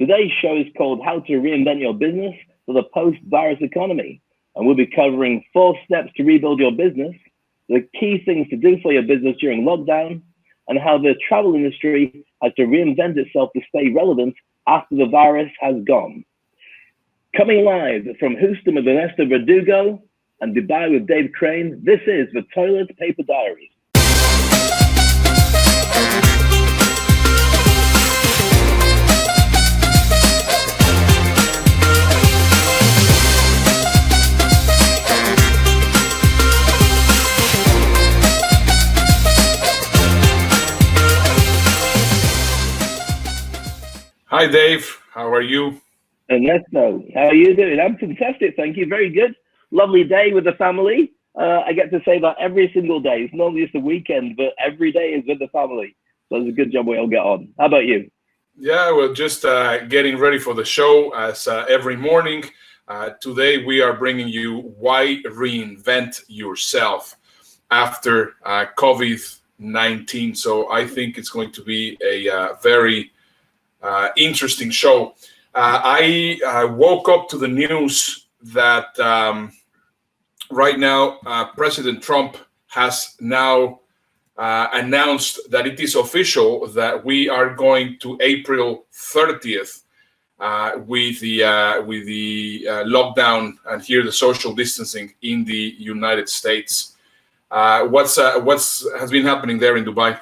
Today's show is called How to Reinvent Your Business for the Post-Virus Economy. And we'll be covering 4 steps to rebuild your business, the key things to do for your business during lockdown, and how the travel industry has to reinvent itself to stay relevant after the virus has gone. Coming live from Houston with Ernesto Verdugo and Dubai with Dave Crane, this is the Toilet Paper Diaries. Hi, Dave. How are you? Ernesto, how are you doing? I'm fantastic, thank you. Very good. Lovely day with the family. I get to say that every single day. It's not just a weekend, but every day is with the family. So it's a good job we all get on. How about you? Yeah, well, just getting ready for the show as every morning. Today we are bringing you why reinvent yourself after COVID-19. So I think it's going to be a very interesting show. I woke up to the news that right now President Trump has now announced that it is official that we are going to April 30th with the lockdown and here the social distancing in the United States. What's has been happening there in Dubai?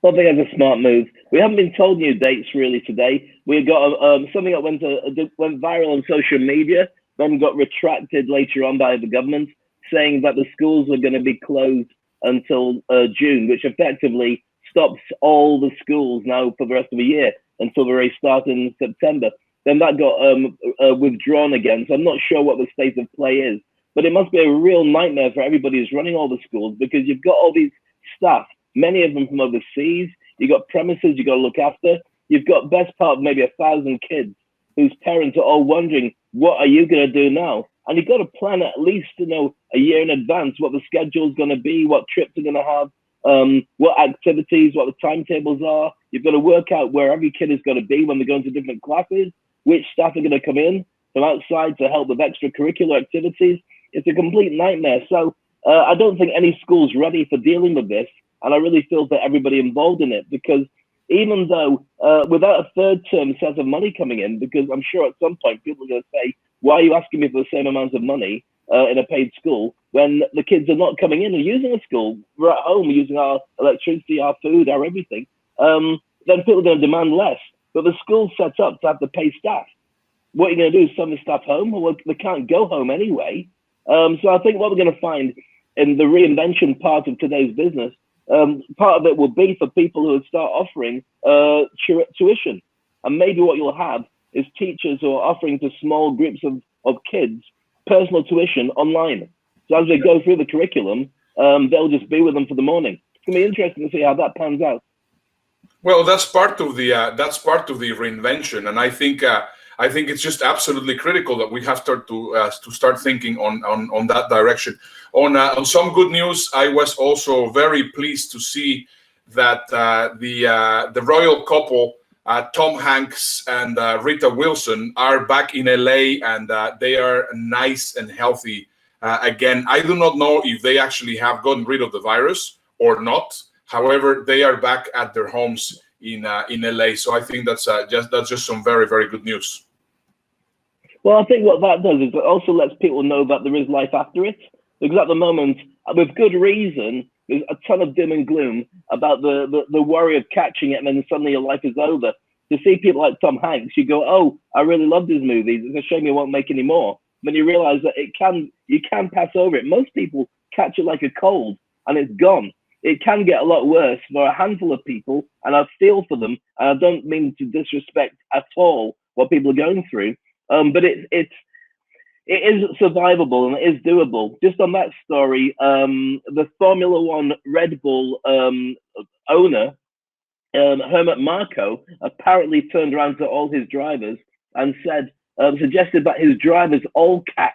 Well, I think that's a smart move. We haven't been told new dates really today. We got something that went viral on social media, then got retracted later on by the government, saying that the schools are going to be closed until June, which effectively stops all the schools now for the rest of the year until the race starts in September. Then that got withdrawn again. So I'm not sure what the state of play is, but it must be a real nightmare for everybody who's running all the schools because you've got all these staff, many of them from overseas. You've got premises you've got to look after. You've got best part of maybe 1,000 kids whose parents are all wondering, what are you going to do now? And you've got to plan at least, a year in advance what the schedule's going to be, what trips are going to have, what activities, what the timetables are. You've got to work out where every kid is going to be when they go into different classes, which staff are going to come in from outside to help with extracurricular activities. It's a complete nightmare. So I don't think any school's ready for dealing with this. And I really feel for everybody involved in it, because even though without a third term set of money coming in, because I'm sure at some point people are going to say, why are you asking me for the same amount of money in a paid school when the kids are not coming in and using a school? We're at home using our electricity, our food, our everything. Then people are going to demand less. But the school's set up to have to pay staff. What you're going to do is send the staff home? Well, they can't go home anyway. So I think what we're going to find in the reinvention part of today's business, part of it will be for people who start offering tuition. And maybe what you'll have is teachers who are offering to small groups of kids personal tuition online. So as they go through the curriculum, they'll just be with them for the morning. It's going to be interesting to see how that pans out. Well, that's part of the reinvention, and I think it's just absolutely critical that we have to start thinking on that direction. On some good news, I was also very pleased to see that the royal couple, Tom Hanks and Rita Wilson, are back in LA, and they are nice and healthy again. I do not know if they actually have gotten rid of the virus or not. However, they are back at their homes in LA. So I think that's just some very, very good news. Well, I think what that does is it also lets people know that there is life after it. Because at the moment, with good reason, there's a ton of doom and gloom about the worry of catching it and then suddenly your life is over. To see people like Tom Hanks, you go, oh, I really love his movies. It's a shame he won't make any more. Then you realize that you can pass over it. Most people catch it like a cold and it's gone. It can get a lot worse for a handful of people, and I feel for them. And I don't mean to disrespect at all what people are going through, but it is survivable and it is doable. Just on that story, the Formula One Red Bull owner, Herman Marco, apparently turned around to all his drivers and suggested that his drivers all catch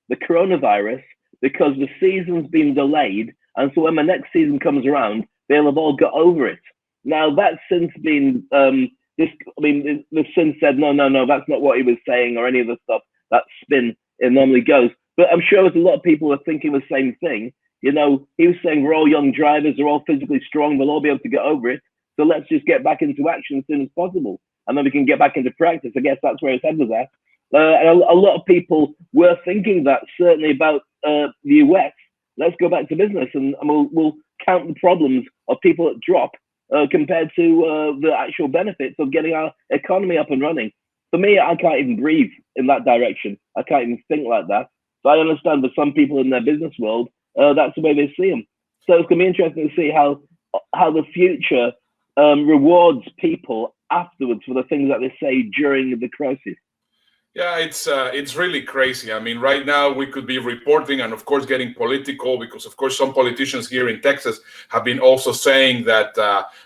the coronavirus because the season's been delayed, and so when the next season comes around, they'll have all got over it. Now that's since been I mean, the Sun said, no, that's not what he was saying, or any of the stuff, that spin it normally goes. But I'm sure there's a lot of people are thinking the same thing. You know, he was saying we're all young drivers, they're all physically strong, they'll all be able to get over it. So let's just get back into action as soon as possible. And then we can get back into practice. I guess that's where his head was at. And a lot of people were thinking that, certainly about the US. Let's go back to business, and we'll count the problems of people that drop compared to the actual benefits of getting our economy up and running. For me, I can't even breathe in that direction. I can't even think like that. So I understand for some people in their business world, that's the way they see them. So it's going to be interesting to see how the future rewards people afterwards for the things that they say during the crisis. Yeah, it's really crazy. I mean, right now we could be reporting and, of course, getting political because, of course, some politicians here in Texas have been also saying that,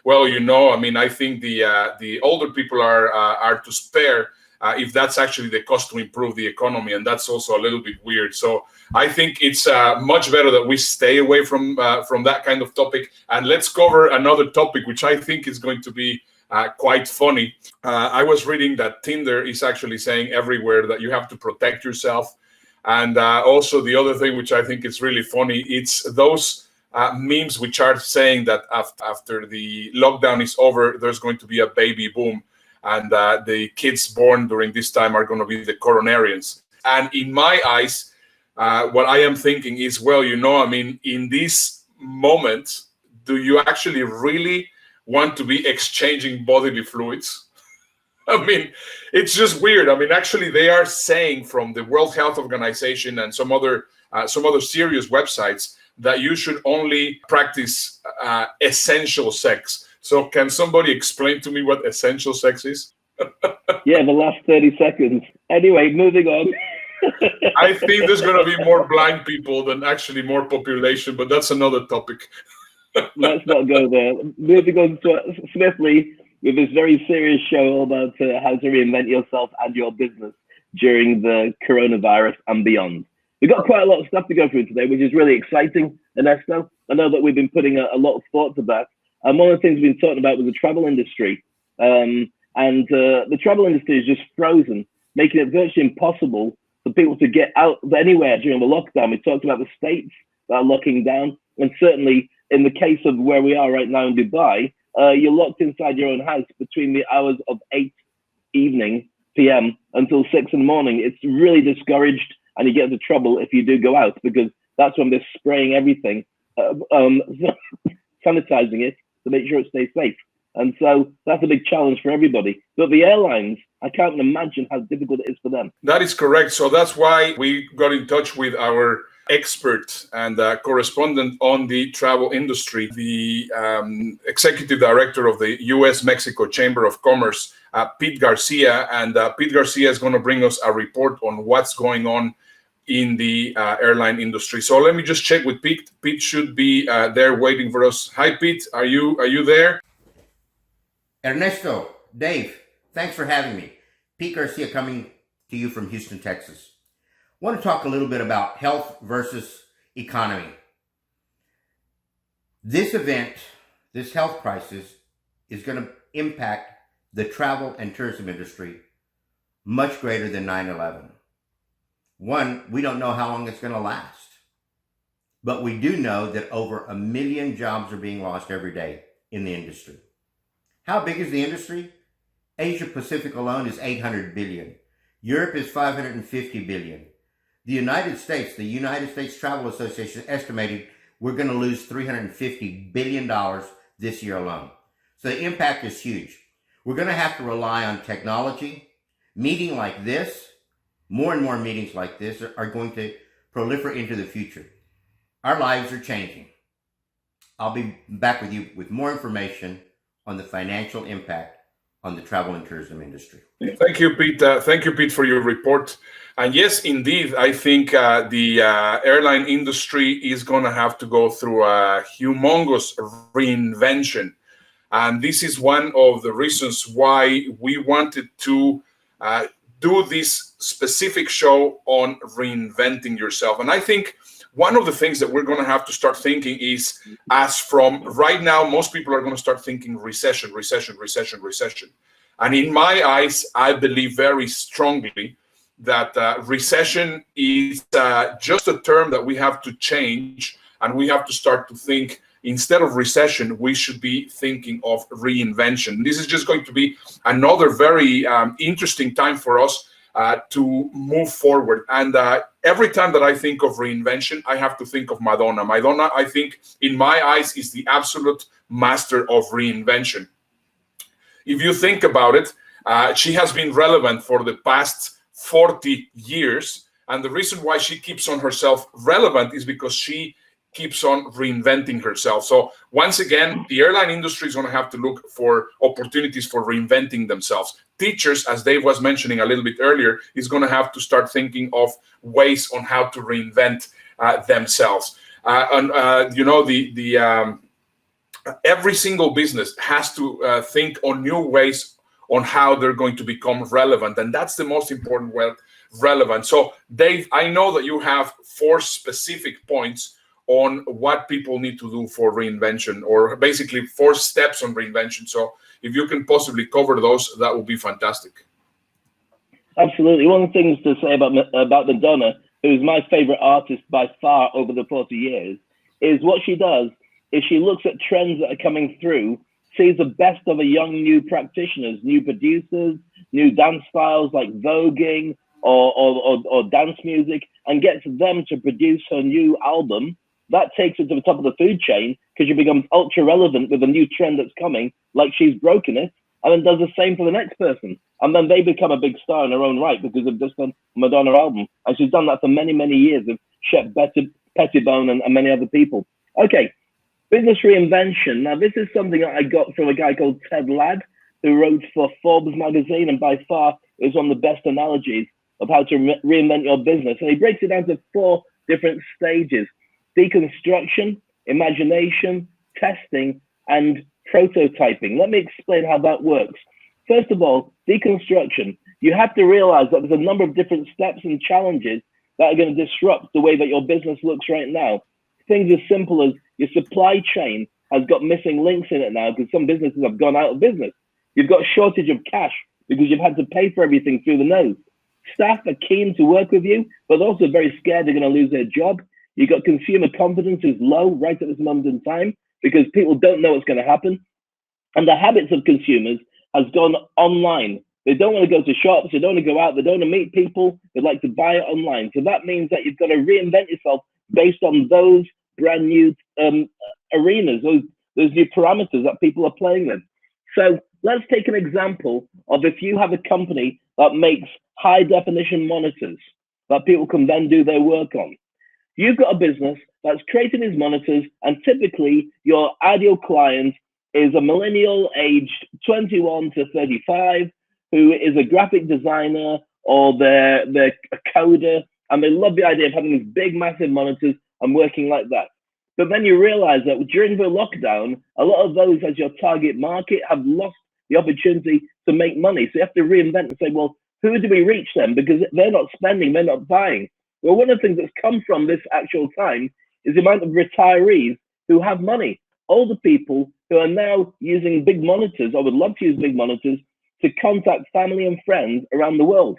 well, you know, I mean, I think the older people are to spare if that's actually the cost to improve the economy, and that's also a little bit weird. So I think it's much better that we stay away from that kind of topic, and let's cover another topic, which I think is going to be quite funny. I was reading that Tinder is actually saying everywhere that you have to protect yourself. And also the other thing, which I think is really funny, it's those memes which are saying that after the lockdown is over, there's going to be a baby boom. And the kids born during this time are going to be the coronarians. And in my eyes, what I am thinking is, well, you know, I mean, in this moment, do you actually really want to be exchanging bodily fluids? I mean, it's just weird. I mean, actually, they are saying from the World Health Organization and some other serious websites that you should only practice essential sex. So can somebody explain to me what essential sex is? Yeah, the last 30 seconds. Anyway, moving on. I think there's going to be more blind people than actually more population, but that's another topic. Let's not go there. Moving on swiftly with this very serious show all about how to reinvent yourself and your business during the coronavirus and beyond. We've got quite a lot of stuff to go through today, which is really exciting, Ernesto. I know that we've been putting a lot of thought to that. And one of the things we've been talking about was the travel industry. And the travel industry is just frozen, making it virtually impossible for people to get out anywhere during the lockdown. We talked about the states that are locking down, and certainly in the case of where we are right now in Dubai, you're locked inside your own house between the hours of 8 p.m. until 6 in the morning. It's really discouraged, and you get into trouble if you do go out, because that's when they're spraying everything, sanitizing it to make sure it stays safe. And so that's a big challenge for everybody. But the airlines, I can't even imagine how difficult it is for them. That is correct. So that's why we got in touch with our expert and correspondent on the travel industry, the executive director of the U.S.-Mexico Chamber of Commerce, Pete Garcia. And Pete Garcia is going to bring us a report on what's going on in the airline industry. So let me just check with Pete. Pete should be there waiting for us. Hi, Pete. Are you there? Ernesto, Dave, thanks for having me. Pete Garcia coming to you from Houston, Texas. I want to talk a little bit about health versus economy. This event, this health crisis, is going to impact the travel and tourism industry much greater than 9/11. One, we don't know how long it's going to last, but we do know that over 1 million jobs are being lost every day in the industry. How big is the industry? Asia Pacific alone is 800 billion. Europe is 550 billion. The United States Travel Association estimated we're going to lose $350 billion this year alone. So the impact is huge. We're going to have to rely on technology. Meeting like this, more and more meetings like this are going to proliferate into the future. Our lives are changing. I'll be back with you with more information on the financial impact on the travel and tourism industry. Thank you, Pete. Thank you, Pete, for your report. And yes, indeed, I think the airline industry is going to have to go through a humongous reinvention. And this is one of the reasons why we wanted to do this specific show on reinventing yourself. And I think one of the things that we're going to have to start thinking is, as from right now, most people are going to start thinking recession. And in my eyes, I believe very strongly that recession is just a term that we have to change, and we have to start to think, instead of recession, we should be thinking of reinvention. This is just going to be another very interesting time for us to move forward. And every time that I think of reinvention, I have to think of Madonna. Madonna, I think, in my eyes, is the absolute master of reinvention. If you think about it, she has been relevant for the past 40 years. And the reason why she keeps on herself relevant is because she keeps on reinventing herself. So once again, the airline industry is going to have to look for opportunities for reinventing themselves. Teachers, as Dave was mentioning a little bit earlier, is going to have to start thinking of ways on how to reinvent themselves. Every single business has to think on new ways on how they're going to become relevant, and that's the most important relevant. So Dave, I know that you have 4 specific points on what people need to do for reinvention, or basically 4 steps on reinvention. So if you can possibly cover those, that would be fantastic. Absolutely. One of the things to say about Madonna, who's my favorite artist by far over the 40 years, is what she does is she looks at trends that are coming through, sees the best of a young new practitioners, new producers, new dance styles like voguing or dance music, and gets them to produce her new album. That takes her to the top of the food chain because she becomes ultra relevant with a new trend that's coming, like she's broken it, and then does the same for the next person. And then they become a big star in their own right because they've just done a Madonna album. And she's done that for many, many years with Shep Pettibone and many other people. Okay, business reinvention. Now, this is something that I got from a guy called Ted Ladd, who wrote for Forbes magazine, and by far is one of the best analogies of how to reinvent your business. And he breaks it down to 4 different stages: deconstruction, imagination, testing, and prototyping. Let me explain how that works. First of all, deconstruction. You have to realize that there's a number of different steps and challenges that are going to disrupt the way that your business looks right now. Things as simple as your supply chain has got missing links in it now because some businesses have gone out of business. You've got a shortage of cash because you've had to pay for everything through the nose. Staff are keen to work with you, but also very scared they're going to lose their job. You've got consumer confidence is low right at this moment in time because people don't know what's going to happen. And the habits of consumers has gone online. They don't want to go to shops. They don't want to go out. They don't want to meet people. They like to buy it online. So that means that you've got to reinvent yourself based on those brand new arenas, those new parameters that people are playing with. So let's take an example of if you have a company that makes high definition monitors that people can then do their work on. You've got a business that's creating these monitors, and typically your ideal client is a millennial aged 21 to 35 who is a graphic designer or they're a coder, and they love the idea of having these big, massive monitors and working like that. But then you realize that during the lockdown, a lot of those as your target market have lost the opportunity to make money. So you have to reinvent and say, well, who do we reach then? Because they're not spending, they're not buying. Well, one of the things that's come from this actual time is the amount of retirees who have money, older people who are now using big monitors or would love to use big monitors to contact family and friends around the world.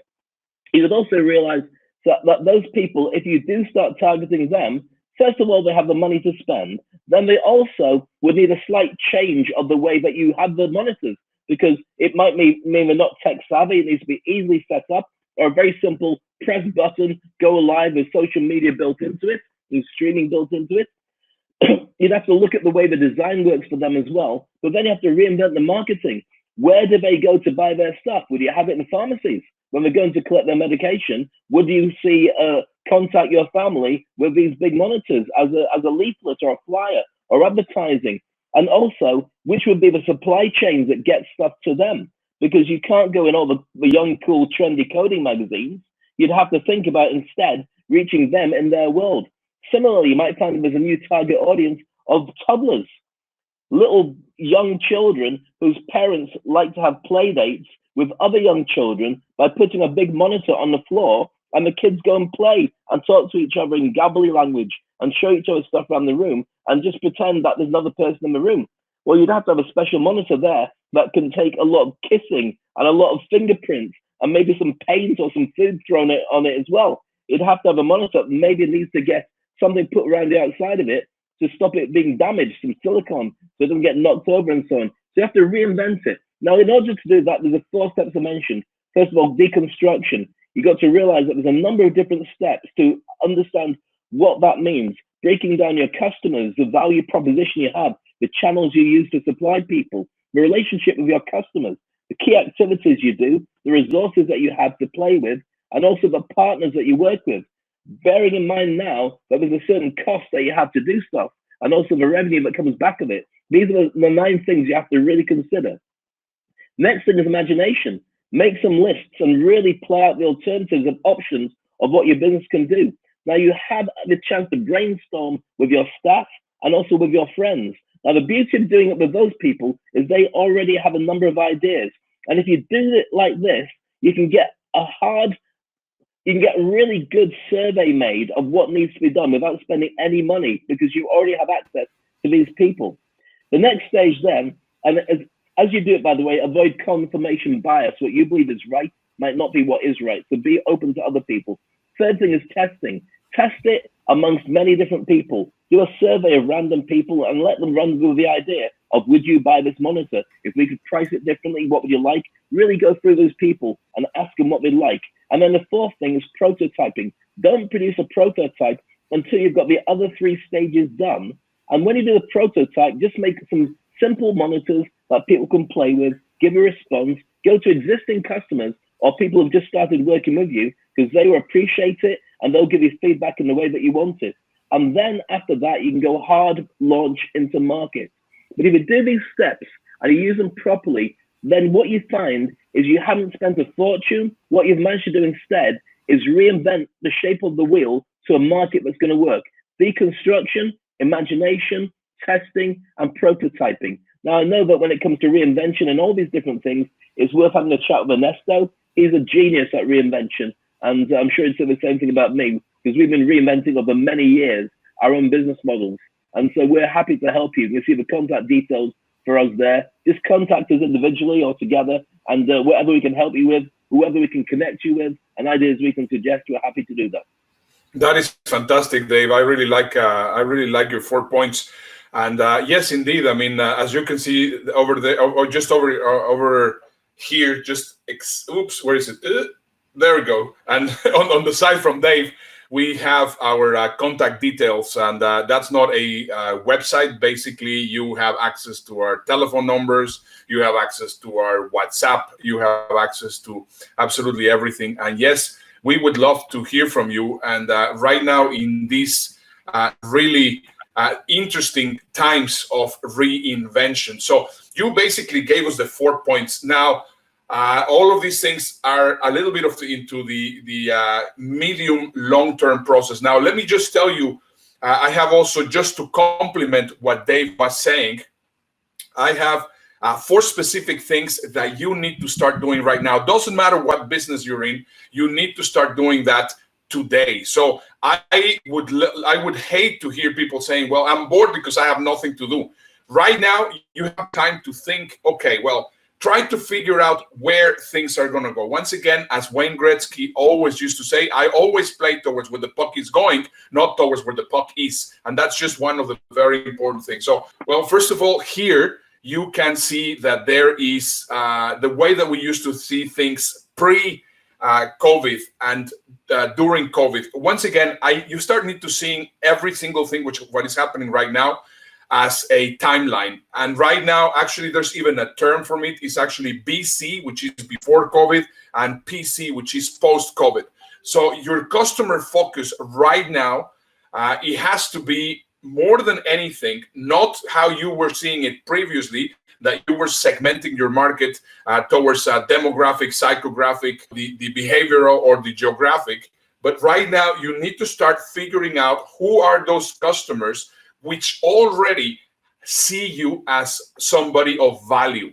You would also realize that those people, if you do start targeting them, first of all, they have the money to spend. Then they also would need a slight change of the way that you have the monitors, because it might mean they're not tech savvy. It needs to be easily set up, or a very simple press button, go live with social media built into it and streaming built into it. You'd have to look at the way the design works for them as well. But then you have to reinvent the marketing. Where do they go to buy their stuff? Would you have it in pharmacies? When they're going to collect their medication, would you see contact your family with these big monitors as a leaflet or a flyer or advertising? And also, which would be the supply chains that get stuff to them? Because you can't go in all the young, cool, trendy coding magazines. You'd have to think about instead reaching them in their world. Similarly, you might find there's a new target audience of toddlers, little young children whose parents like to have play dates with other young children by putting a big monitor on the floor, and the kids go and play and talk to each other in gabbly language and show each other stuff around the room and just pretend that there's another person in the room. Well, you'd have to have a special monitor there that can take a lot of kissing and a lot of fingerprints and maybe some paint or some food thrown on it as well. You'd have to have a monitor. Maybe it needs to get something put around the outside of it to stop it being damaged, some silicone, so it doesn't get knocked over and so on. So you have to reinvent it. Now, in order to do that, there's a 4 steps I mentioned. First of all, deconstruction. You got to realize that there's a number of different steps to understand what that means. Breaking down your customers, the value proposition you have, the channels you use to supply people, the relationship with your customers, the key activities you do, the resources that you have to play with, and also the partners that you work with. Bearing in mind now that there's a certain cost that you have to do stuff, and also the revenue that comes back of it. These are the 9 things you have to really consider. Next thing is imagination. Make some lists and really play out the alternatives and options of what your business can do. Now you have the chance to brainstorm with your staff and also with your friends. Now the beauty of doing it with those people is they already have a number of ideas. And if you do it like this, you can get a really good survey made of what needs to be done without spending any money, because you already have access to these people. The next stage then, and as you do it, by the way, avoid confirmation bias. What you believe is right might not be what is right. So be open to other people. Third thing is testing. Test it amongst many different people. Do a survey of random people and let them run with the idea of, would you buy this monitor? If we could price it differently, what would you like? Really go through those people and ask them what they like. And then the 4th thing is prototyping. Don't produce a prototype until you've got the other 3 stages done. And when you do the prototype, just make some simple monitors that people can play with, give a response, go to existing customers or people who've just started working with you, because they will appreciate it and they'll give you feedback in the way that you want it. And then after that, you can go hard launch into market. But if you do these steps and you use them properly, then what you find is you haven't spent a fortune. What you've managed to do instead is reinvent the shape of the wheel to a market that's going to work. Deconstruction, imagination, testing, and prototyping. Now, I know that when it comes to reinvention and all these different things, it's worth having a chat with Ernesto. He's a genius at reinvention. And I'm sure he'd say the same thing about me, because we've been reinventing over many years our own business models. And so we're happy to help you. You can see the contact details for us there. Just contact us individually or together, and whatever we can help you with, whoever we can connect you with, and ideas we can suggest, we're happy to do that. That is fantastic, Dave. I really like your 4 points. And yes, indeed. I mean, as you can see over there, or just over here, just oops, where is it? There we go. And on the side from Dave, we have our contact details, and that's not a website. Basically, you have access to our telephone numbers, you have access to our WhatsApp, you have access to absolutely everything. And yes, we would love to hear from you. And right now, in these really interesting times of reinvention, so you basically gave us the 4 points. Now, all of these things are a little bit into the medium long-term process. Now, let me just tell you, I have also, just to complement what Dave was saying, I have 4 specific things that you need to start doing right now. Doesn't matter what business you're in, you need to start doing that today. So I would hate to hear people saying, well, I'm bored because I have nothing to do. Right now, you have time to think, okay, well, try to figure out where things are going to go. Once again, as Wayne Gretzky always used to say, I always play towards where the puck is going, not towards where the puck is. And that's just one of the very important things. So, well, first of all, here you can see that there is the way that we used to see things pre-COVID and during COVID. Once again, you start need to seeing every single thing, what is happening right now, as a timeline. And right now, actually, there's even a term for it. It's actually BC, which is before COVID, and PC, which is post-COVID. So your customer focus right now, it has to be more than anything, not how you were seeing it previously, that you were segmenting your market towards demographic, psychographic, the behavioral, or the geographic. But right now, you need to start figuring out who are those customers which already see you as somebody of value.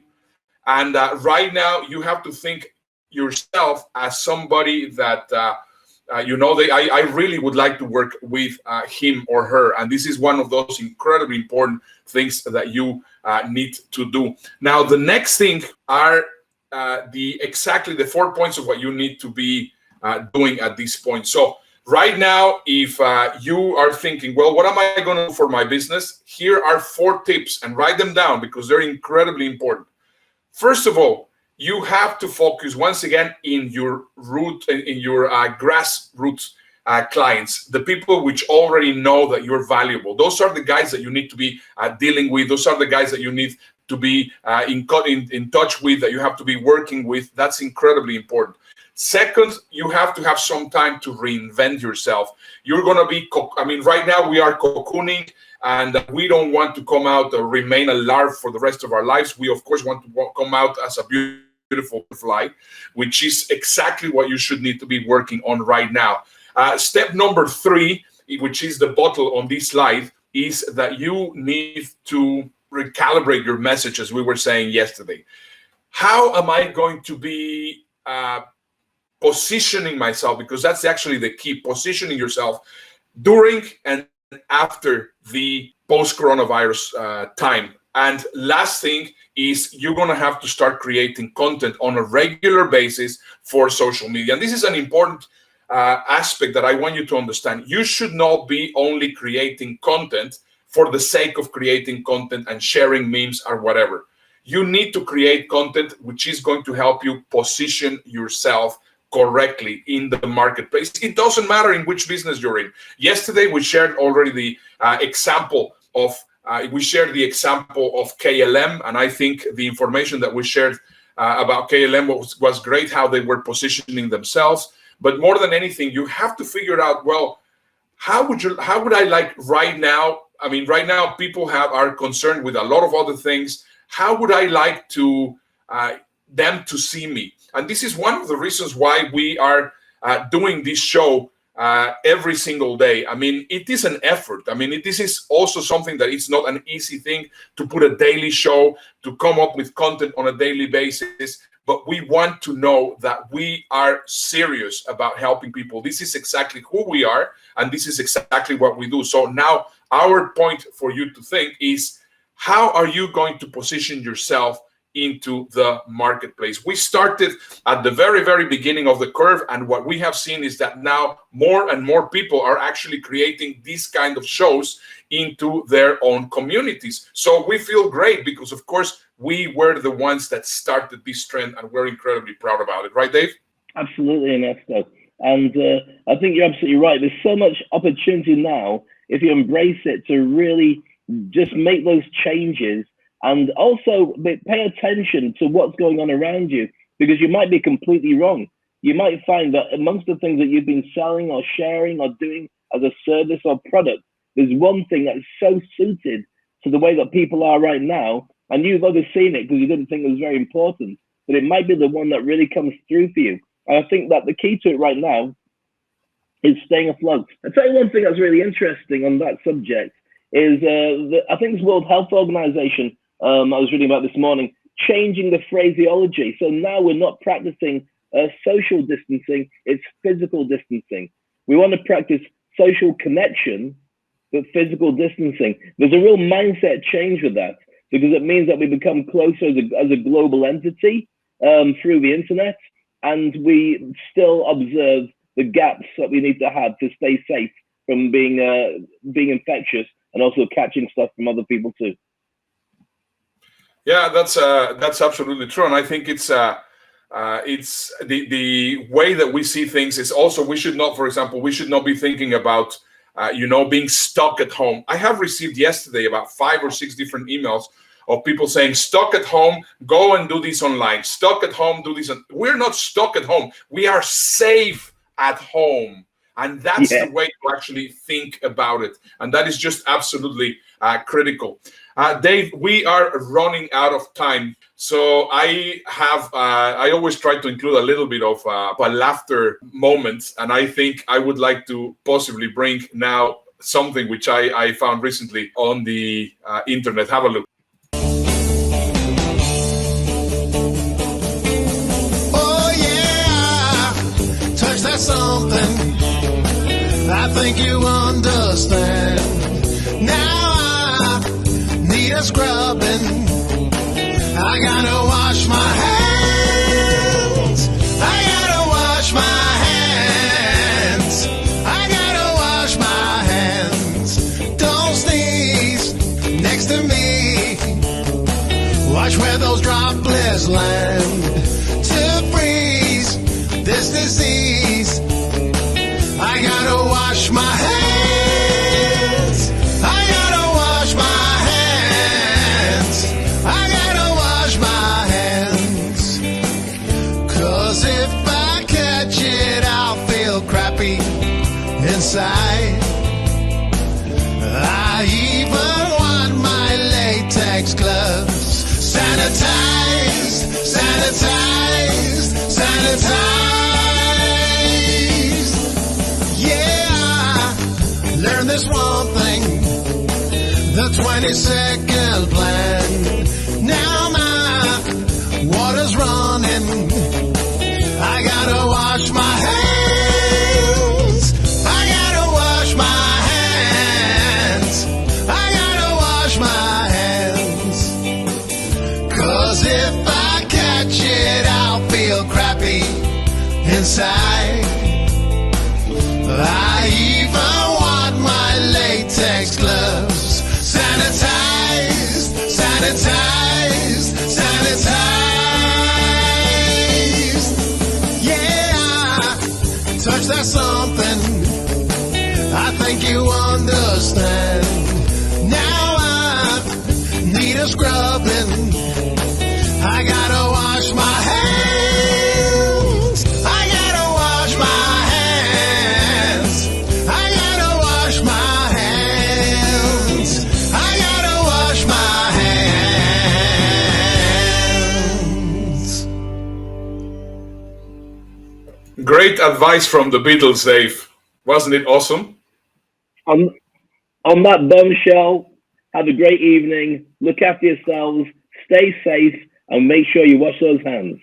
And right now, you have to think yourself as somebody that I really would like to work with him or her. And this is one of those incredibly important things that you need to do. Now, the next thing are exactly the 4 points of what you need to be doing at this point. So right now, if you are thinking, well, what am I going to do for my business? Here are 4 tips, and write them down because they're incredibly important. First of all, you have to focus once again in your grassroots clients, the people which already know that you're valuable. Those are the guys that you need to be dealing with. Those are the guys that you need to be in touch with, that you have to be working with. That's incredibly important. Second, you have to have some time to reinvent yourself. You're going to be, right now we are cocooning, and we don't want to come out or remain a larva for the rest of our lives. We, of course, want to come out as a beautiful fly, which is exactly what you should need to be working on right now. Step number 3, which is the bottle on this slide, is that you need to recalibrate your message, as we were saying yesterday. How am I going to be positioning myself? Because that's actually the key, positioning yourself during and after the post-coronavirus time. And last thing is, you're going to have to start creating content on a regular basis for social media. And this is an important aspect that I want you to understand. You should not be only creating content for the sake of creating content and sharing memes or whatever. You need to create content which is going to help you position yourself correctly in the marketplace. It doesn't matter in which business you're in. Yesterday, we shared already the example of KLM, and I think the information that we shared about KLM was great, how they were positioning themselves. But more than anything, you have to figure out, well, how would I like right now? I mean, right now people are concerned with a lot of other things. How would I like to them to see me? And this is one of the reasons why we are doing this show every single day. I mean, it is an effort. I mean, this is also something that it's not an easy thing to put a daily show, to come up with content on a daily basis. But we want to know that we are serious about helping people. This is exactly who we are, and this is exactly what we do. So now our point for you to think is, how are you going to position yourself into the marketplace? We started at the very, very beginning of the curve, and what we have seen is that now more and more people are actually creating these kind of shows into their own communities. So we feel great because, of course, we were the ones that started this trend, and we're incredibly proud about it. Right, Dave? Absolutely, Ernesto. And I think you're absolutely right. There's so much opportunity now, if you embrace it, to really just make those changes. And also pay attention to what's going on around you, because you might be completely wrong. You might find that amongst the things that you've been selling or sharing or doing as a service or product, there's one thing that's so suited to the way that people are right now, and you've overseen it because you didn't think it was very important, but it might be the one that really comes through for you. And I think that the key to it right now is staying afloat. I'll tell you one thing that's really interesting on that subject is I think this World Health Organization, I was reading about this morning, changing the phraseology. So now we're not practicing social distancing, it's physical distancing. We want to practice social connection, but physical distancing. There's a real mindset change with that, because it means that we become closer as a global entity through the internet, and we still observe the gaps that we need to have to stay safe from being infectious, and also catching stuff from other people too. Yeah, that's absolutely true, and I think it's the way that we see things is also, we should not, for example, we should not be thinking about being stuck at home. I have received yesterday about 5 or 6 different emails of people saying, stuck at home, go and do this online. Stuck at home, do this. We're not stuck at home. We are safe at home. And that's the way to actually think about it. And that is just absolutely critical. Dave, we are running out of time. So I always try to include a little bit of a laughter moment. And I think I would like to possibly bring now something which I found recently on the internet. Have a look. Oh yeah, touch that something. think you understand. Now I need a scrubbing. I gotta wash my hands. I gotta wash my hands. I gotta wash my hands. Don't sneeze next to me. Watch where those droplets land to freeze this disease. I gotta wash my hands. I gotta wash my hands. I gotta wash my hands. 'Cause if I catch it, I'll feel crappy inside. I even want my latex gloves. Sanitized, sanitized, sanitized. Yeah, I learned this one thing, the 20-second plan. Now my water's running. I gotta wash my hands. I gotta wash my hands. I gotta wash my hands. 'Cause if I catch it, I'll feel crappy inside. I even want my latex gloves. Sanitized, sanitized, sanitized. Yeah, touch that something. I think you understand. Now I need a scrubbing. I gotta wash my hands. I gotta wash my hands. I gotta wash my hands. I gotta wash my hands. Great advice from the Beatles, Dave. Wasn't it awesome? On that bombshell, have a great evening. Look after yourselves. Stay safe. And make sure you wash those hands.